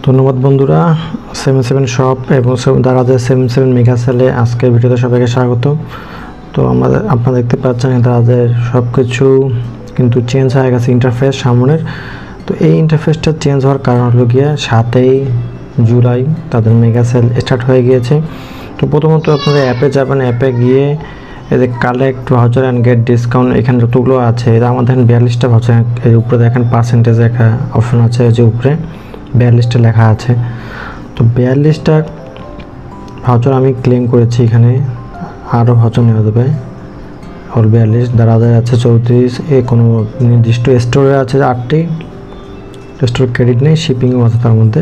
ধন্যবাদ বন্ধুরা, 77 শপ এবং দারাজের 77 মেগা সেলে আজকের ভিডিওতে সবাইকে স্বাগত। তো আপনারা দেখতে পাচ্ছেন দারাজের সব কিছু কিন্তু চেঞ্জ হয়ে গেছে ইন্টারফেস সামনের। তো এই ইন্টারফেসটা চেঞ্জ হওয়ার কারণ হলো গিয়ে 7 জুলাই তাদের মেগা সেল স্টার্ট হয়ে গিয়েছে। তো প্রথমত আপনারা অ্যাপে যাবেন, অ্যাপে গিয়ে এই যে collect voucher and get discount এখানে যতগুলো আছে, এটা আমাদের 42টা ভাউচার। এর উপরে দেখেন পার্সেন্টেজ একটা অপশন আছে, যে উপরে 42টা লেখা আছে। তো 42টা ভাউচার আমি ক্লেম করেছি। এখানে আরও ভাউচার নেওয়া যাবে, হল 42 দারাজের আছে 34। কোনো নির্দিষ্ট স্টোরে আছে 8টি, স্টোর ক্রেডিট নেই, শিপিংও আছে তার মধ্যে।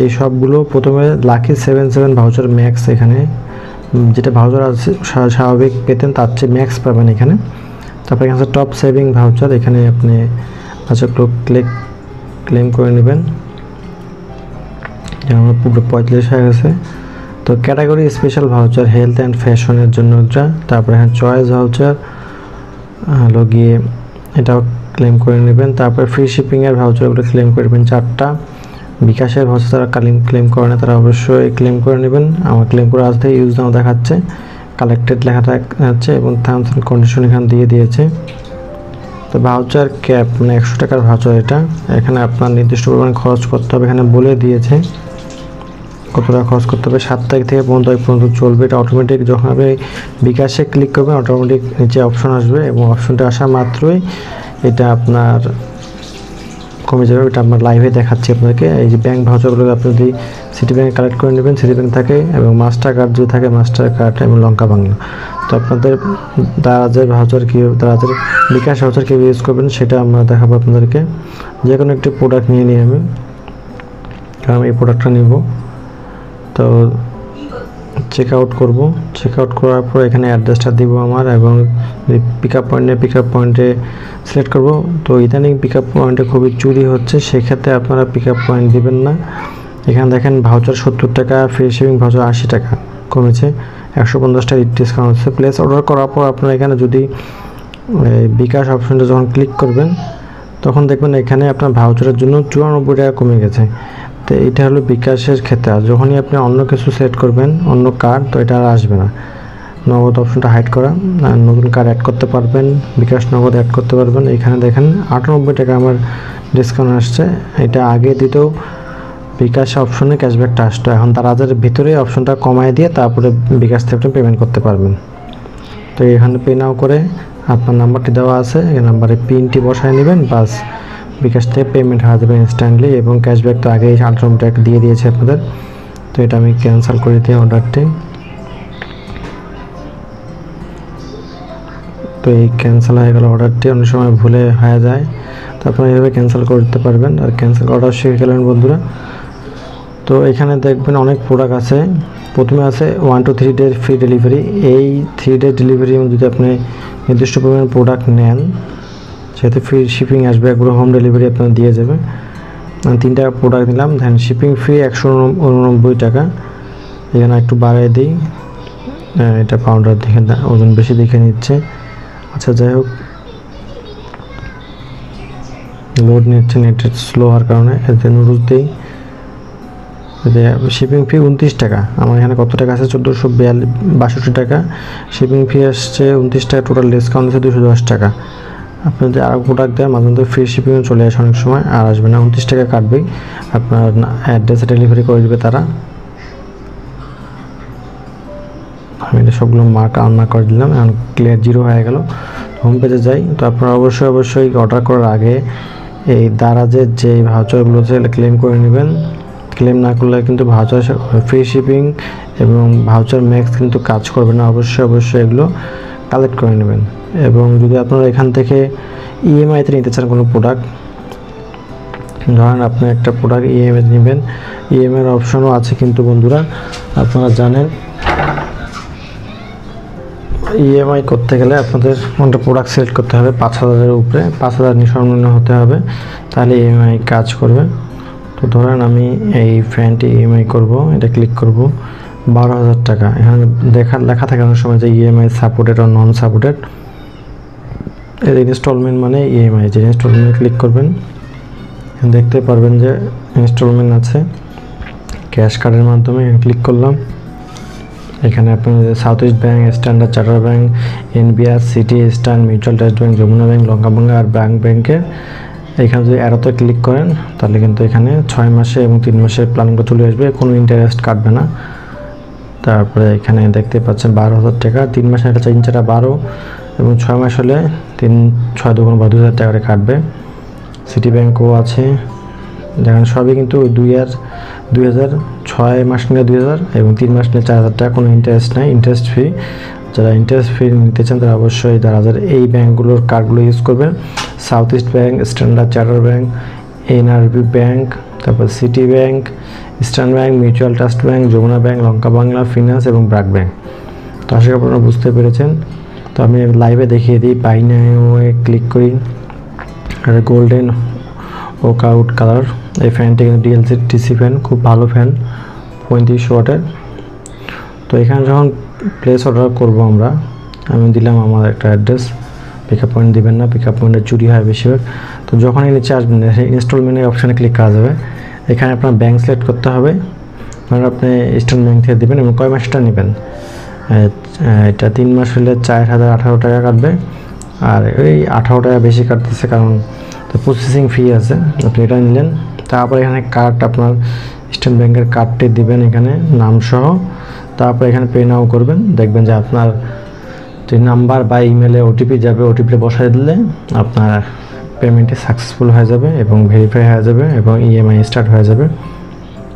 এই সবগুলো প্রথমে লাকি 77 ভাউচার ম্যাক্স, এখানে যেটা ভাউচার আছে স্বাভাবিক পেতেন তার চেয়ে ম্যাক্স পাবেন এখানে। তারপরে এখানে টপ সেভিং ভাউচার, এখানে আপনি ক্লেম করে নেবেন। আমার পুরো 45 হয়ে গেছে। তো category special voucher health and ফ্যাশনের জন্য এটা। তারপরে এখানে চয়েস ভাউচার হলো গিয়ে এটাও ক্লেম করে নেবেন। তারপরে ফ্রি শিপিংয়ের ভাউচারগুলো ক্লেম করবেন 4টা। বিকাশের ভাউচার তারা ক্লেম করে না, তারা অবশ্যই ক্লেম করে নেবেন। আমার ক্লেম করে আসতে ইউজ নাও দেখাচ্ছে, কালেক্টেড লেখাটা আছে এবং টার্মস অ্যান্ড কন্ডিশন এখানে দিয়ে দিয়েছে। তো ভাউচার ক্যাপ মানে 100 টাকার ভাউচার এটা। এখানে আপনার নির্দিষ্ট পরিমাণ খরচ করতে হবে, এখানে বলে দিয়েছে কত টাকা খরচ করতে হবে। 7 তারিখ থেকে 15 তারিখ পর্যন্ত চলবে এটা। অটোমেটিক যখন আপনি বিকাশে ক্লিক করবেন অটোমেটিক নিচে অপশন আসবে এবং অপশনটা আসা মাত্রই এটা আপনার কমে যাবে। এটা আপনার লাইভে দেখাচ্ছি আপনাদেরকে। এই যে ব্যাঙ্ক ভাউচারগুলো আপনি যদি সিটি ব্যাঙ্কে কালেক্ট করে নেবেন, সিটি ব্যাঙ্ক থাকে, এবং মাস্টার কার্ড যদি থাকে মাস্টার কার্ড এবং লঙ্কা বাংলা। তো আপনাদের দারাজের ভাউচার কীভাবে, দারাজের বিকাশ ভাউচার কীভাবে ইউজ করবেন সেটা আমরা দেখাবো আপনাদেরকে। যে কোনো একটি প্রোডাক্ট নিয়ে নিই আমি, কারণ এই প্রোডাক্টটা নিব। তো চেক আউট করবো, চেক আউট করার পর এখানে অ্যাড্রেসটা দিব আমার, এবং পিক আপ পয়েন্টে সিলেক্ট করব। তো ইদানিং পিক আপ পয়েন্টে খুবই চুরি হচ্ছে, সেক্ষেত্রে আপনারা পিক আপ পয়েন্ট দিবেন না। এখানে দেখেন ভাউচার 70 টাকা, ফ্রি শিপিং ভাউচার 80 টাকা কমেছে, 150 টাকা ডিসকাউন্ট হচ্ছে। প্লেস অর্ডার করার পর আপনারা এখানে যদি বিকাশ অপশনটা যখন ক্লিক করবেন তখন দেখবেন এখানে আপনার ভাউচারের জন্য 94 টাকা কমে গেছে। তো এটা হলো বিকাশের ক্ষেত্রে। আর যখনই আপনি অন্য কিছু সিলেক্ট করবেন, অন্য কার্ড, তো এটা আর আসবে না। নগদ অপশনটা হাইড করা, নতুন কার্ড অ্যাড করতে পারবেন, বিকাশ নগদ অ্যাড করতে পারবেন। এখানে দেখেন 98 টাকা আমার ডিসকাউন্ট আসছে। এটা আগে দিতেও বিকাশ অপশনে ক্যাশব্যাকটা আসতো, এখন দারাজের ভিতরে অপশনটা কমায় দিয়ে তারপরে বিকাশ থেকে পেমেন্ট করতে পারবেন। তো এখানে পে নাও করে আপনার নাম্বারটি দেওয়া আছে, এই নাম্বারে পিনটি বসায় নেবেন, বাস বিকাশ থেকে পেমেন্ট হয়ে যাবে ইনস্ট্যান্টলি। এবং ক্যাশব্যাক তো আগেই 98 টাকা দিয়ে দিয়েছে আপনাদের। তো এটা আমি ক্যান্সেল করে দিই অর্ডারটি। তো এই ক্যান্সেল হয়ে গেল অর্ডারটি, অনেক সময় ভুলে হয়ে যায়। তো আপনারা এইভাবে ক্যান্সেল করতে পারবেন। আর ক্যান্সেল অর্ডার শিখে গেলেন বন্ধুরা। তো এখানে দেখবেন অনেক প্রোডাক্ট আছে। প্রথমে আছে 1 to 3 ডে ফ্রি ডেলিভারি। এই 3 ডে ডেলিভারি যদি আপনি নির্দিষ্ট পরিমাণ প্রোডাক্ট নেন সেহেতু ফ্রি শিপিং আসবে, এগুলো হোম ডেলিভারি আপনার দিয়ে যাবে। 3টা প্রোডাক্ট নিলাম, দেন শিপিং ফ্রি 189 টাকা। এখানে একটু বাড়িয়ে দিই, এটা পাউডার দেখে ওজন বেশি দেখে নিচ্ছে। আচ্ছা যাই হোক, লোড নিচ্ছে, নেটের স্লো হওয়ার কারণে। এতে নুডলস দিই, শিপিং ফি 29 টাকা। আমার এখানে কত টাকা আছে 1462 টাকা। শিপিং ফি আসছে 29 টাকা, টোটাল ডিসকাউন্ট আছে 210 টাকা। আপনি যদি আরও প্রোডাক্ট দেয় মাঝে মধ্যে ফ্রি শিপিংও চলে আসে, অনেক সময় আর আসবে না। 29 টাকা কাটবেই, আপনার অ্যাড্রেসে ডেলিভারি করে দেবে তারা। আমি এটা সবগুলো মার্ক আনমার্ক করে দিলাম, এখন ক্লিয়ার 0 হয়ে গেল। হোম পেজে যাই। তো আপনারা অবশ্যই অর্ডার করার আগে এই দারাজের যে ভাউচারগুলো আছে ক্লেম করে নেবেন। ক্লেম না করলে কিন্তু ভাউচার ফ্রি শিপিং এবং ভাউচার ম্যাক্স কিন্তু কাজ করবে না। অবশ্যই এগুলো কালেক্ট করে নেবেন। এবং যদি আপনারা এখান থেকে ইএমআইতে নিতে চান কোনো প্রোডাক্ট, ধরেন আপনি একটা প্রোডাক্ট ইএমআই নেবেন, ইএমআইয়ের অপশনও আছে কিন্তু বন্ধুরা। আপনারা জানেন ইএমআই করতে গেলে আপনাদের কোনটা প্রোডাক্ট সিলেক্ট করতে হবে 5000-এর উপরে, 5000 সর্বনিম্ন হতে হবে, তাহলে ইএমআই কাজ করবে। তো ধরেন আমি এই ফ্যানটি ইএমআই করব, এটা ক্লিক করব, 12,000 টাকা। এখানে লেখা থাকে অনেক সময় যে ইএমআই সাপোর্টেড আর নন সাপোর্টেড। এর ইনস্টলমেন্ট মানে ইএমআই, যে ইনস্টলমেন্ট ক্লিক করবেন দেখতে পারবেন যে ইনস্টলমেন্ট আছে। ক্যাশ কার্ডের মাধ্যমে ক্লিক করলাম। এখানে আপনাদের South East bank, Standard Charter bank, NBR, City, Eastern, Mutual Trust bank, Jamuna bank, Lanka bank আর ব্যাংকের এখানে যদি অ্যারোতে ক্লিক করেন তাহলে কিন্তু এখানে 6 মাসে এবং 3 মাসের প্ল্যানগুলো চলে আসবে, কোনো ইন্টারেস্ট কাটবে না। তারপরে এখানে দেখতে পাচ্ছেন 12,000 টাকা, 3 মাসে এটা 3 4 12 এবং 6 মাস হলে 3 6 2 2,000 টাকা করে কাটবে। সিটি ব্যাংকও আছে, দেখেন সবই কিন্তু 2006 মাস নিলে 2000 এবং 3 মাস নিলে 4,000 টাকা, কোনো ইন্টারেস্ট নাই, ইন্টারেস্ট ফ্রি। যারা ইন্টারেস্ট ফ্রি নিতে চান তারা অবশ্যই তারা এই ব্যাঙ্কগুলোর কার্ডগুলো ইউজ করবেন। South East bank, Standard Charter bank, NRB bank, তারপর City bank, Eastern bank, Mutual Trust bank, Jamuna bank, Lanka Bangla finance এবং ব্র্যাক ব্যাংক। তো আশা করি আপনারা বুঝতে পেরেছেন। তো আমি লাইভে দেখিয়ে দিই, বাই নাওয়ে ক্লিক করি, আর গোল্ডেন ওক আউট কালার এই ফ্যানটি কিন্তু ডিএলসি টিসি ফ্যান, খুব ভালো ফ্যান, 35 ওয়াটের। তো এখানে যখন প্লেস অর্ডার করবো আমি দিলাম আমার একটা অ্যাড্রেস, পিক আপ পয়েন্ট দিবেন না, পিক আপ পয়েন্টে চুরি হয় বেশিরভাগ। তো যখন নিচে আসবেন ইনস্টলমেন্টের অপশানে ক্লিক করা যাবে, এখানে আপনার ব্যাংক সিলেক্ট করতে হবে, মানে আপনি ইস্টার্ন ব্যাংক থেকে দেবেন এবং কয় মাসটা নেবেন। এটা 3 মাস হলে 4,018 টাকা কাটবে, আর ওই 18 টাকা বেশি কাটতেছে কারণ তো প্রসেসিং ফি আছে। আপনি এটা নিলেন, তারপর এখানে কার্ড আপনার ইস্টার্ন ব্যাংকের কার্ডটি দিবেন এখানে নাম সহ, তারপর এখানে পে নাও করবেন। দেখবেন যে আপনার যে নাম্বার বা ইমেলে ওটিপি যাবে, ওটিপি বসাই দিলে আপনার পেমেন্টটি সাকসেসফুল হয়ে যাবে এবং ভেরিফাই হয়ে যাবে এবং ইএমআই স্টার্ট হয়ে যাবে।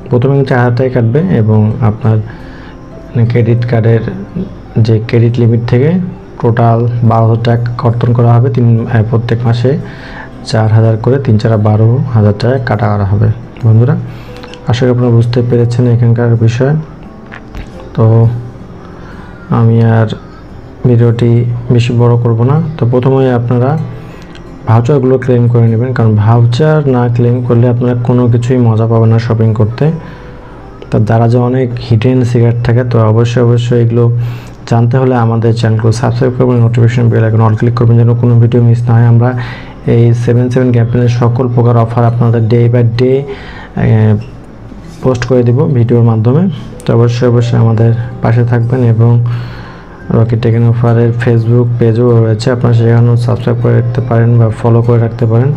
প্রথমে 4,000 টাকা কাটবে এবং আপনার ক্রেডিট কার্ডের যে ক্রেডিট লিমিট থেকে টোটাল 12,000 টাকা কর্তন করা হবে। প্রত্যেক মাসে 4,000 করে 3 4 12,000 টাকা কাটা করা হবে। বন্ধুরা, আশা করি আপনারা বুঝতে পেরেছেন এখানকার বিষয়। তো আমি আর ভিডিওটি বেশি বড় করব না। তো প্রথমে আপনারা ভাউচারগুলো ক্লেম করে নেবেন, কারণ ভাউচার না ক্লেম করলে আপনারা কোনো কিছুই মজা পাবেন না শপিং করতে। তার দ্বারা যে অনেক হিডেন সিগারেট থাকে, তো অবশ্যই এগুলো জানতে হলে আমাদের চ্যানেলকে সাবস্ক্রাইব করবেন, notification bell icon all click করবেন যেন কোনো ভিডিও মিস না হয়। আমরা এই 7/7 ক্যাম্পেইনের সকল প্রকার অফার আপনাদের ডে বাই ডে পোস্ট করে দেব ভিডিওর মাধ্যমে। তো অবশ্যই আমাদের পাশে থাকবেন এবং রকি টেক ইন অফারের ফেসবুক পেজও রয়েছে, আপনারা সেখানেও সাবস্ক্রাইব করে রাখতে পারেন বা ফলো করে রাখতে পারেন।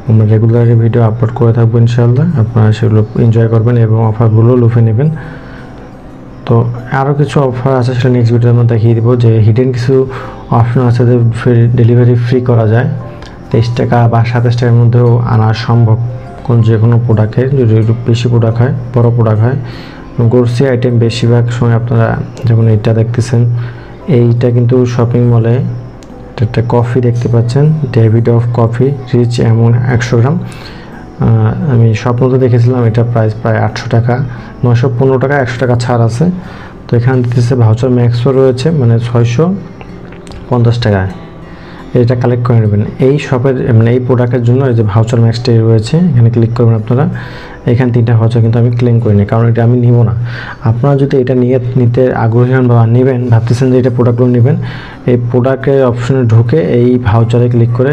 আমরা রেগুলারলি ভিডিও আপলোড করে থাকবো ইনশাআল্লাহ, আপনারা সেগুলো এনজয় করবেন এবং অফারগুলো লুফে নেবেন। তো আরও কিছু অফার আছে, সেটা নেক্সট ভিডিওতে আমরা দেখিয়ে দেবো। যে হিডেন কিছু অপশন আছে যে ডেলিভারি ফ্রি করা যায়, 23 টাকা বা 27 টাকার মধ্যেও আনা সম্ভব যে কোনো প্রোডাক্টের, যদি একটু বেশি প্রোডাক্ট হয়, বড় প্রোডাক্ট হয়। গ্রোসারি আইটেম বেশিরভাগ সময় আপনারা যেমন এইটা দেখতেছেন, এইটা কিন্তু শপিং মলে একটা কফি দেখতে পাচ্ছেন, ডেভিড অফ কফি রিচ এমন 100 গ্রাম। আমি স্বপ্নতে দেখেছিলাম, এটা প্রাইস প্রায় 800 টাকা, 915 টাকা, 100 টাকা ছাড় আছে। তো এখানে দিতেছে ভাউচার ম্যাক্সও রয়েছে, মানে 650 টাকায় এটা কালেক্ট করে নেবেন। এই শপের মানে এই প্রোডাক্টের জন্য এই যে ভাউচার ম্যাক্সটাই রয়েছে, এখানে ক্লিক করবেন আপনারা। এখানে 3টা ভাউচার কিন্তু আমি ক্লেম করিনি, কারণ এটা আমি নিব না। আপনারা যদি এটা নিতে আগ্রহী হন বা নেবেন, ভাবতেছেন যে এটা প্রোডাক্টগুলো নেবেন, এই প্রোডাক্টের অপশনে ঢুকে এই ভাউচারে ক্লিক করে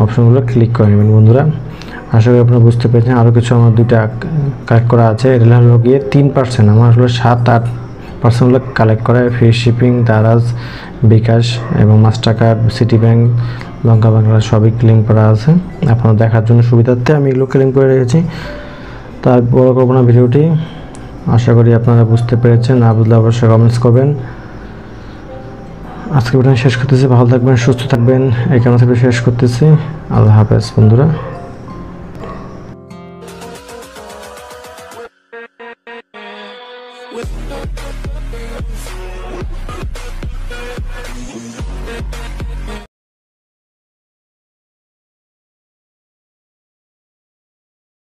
অপশনগুলো ক্লিক করে নেবেন। বন্ধুরা, আশা করি আপনারা বুঝতে পেরেছেন। আরও কিছু আমার 2টা কালেক্ট করা আছে, এটা হলো গিয়ে 3%, আমার হলো 7-8% কালেক্ট করা। ফ্রি শিপিং, দারাজ, বিকাশ এবং master card, city bank, Lanka Bangla সবই ক্লেম করা আছে। আপনারা দেখার জন্য সুবিধার্থে আমি এগুলো ক্লেম করে রেখেছি। তার বড় করবো না ভিডিওটি, আশা করি আপনারা বুঝতে পেরেছেন। না বুঝলে অবশ্যই কমেন্টস করবেন। আজকে ভিডিও শেষ করতেছি, ভালো থাকবেন, সুস্থ থাকবেন, এই কারণে শেষ করতেছি। আল্লাহ হাফেজ বন্ধুরা।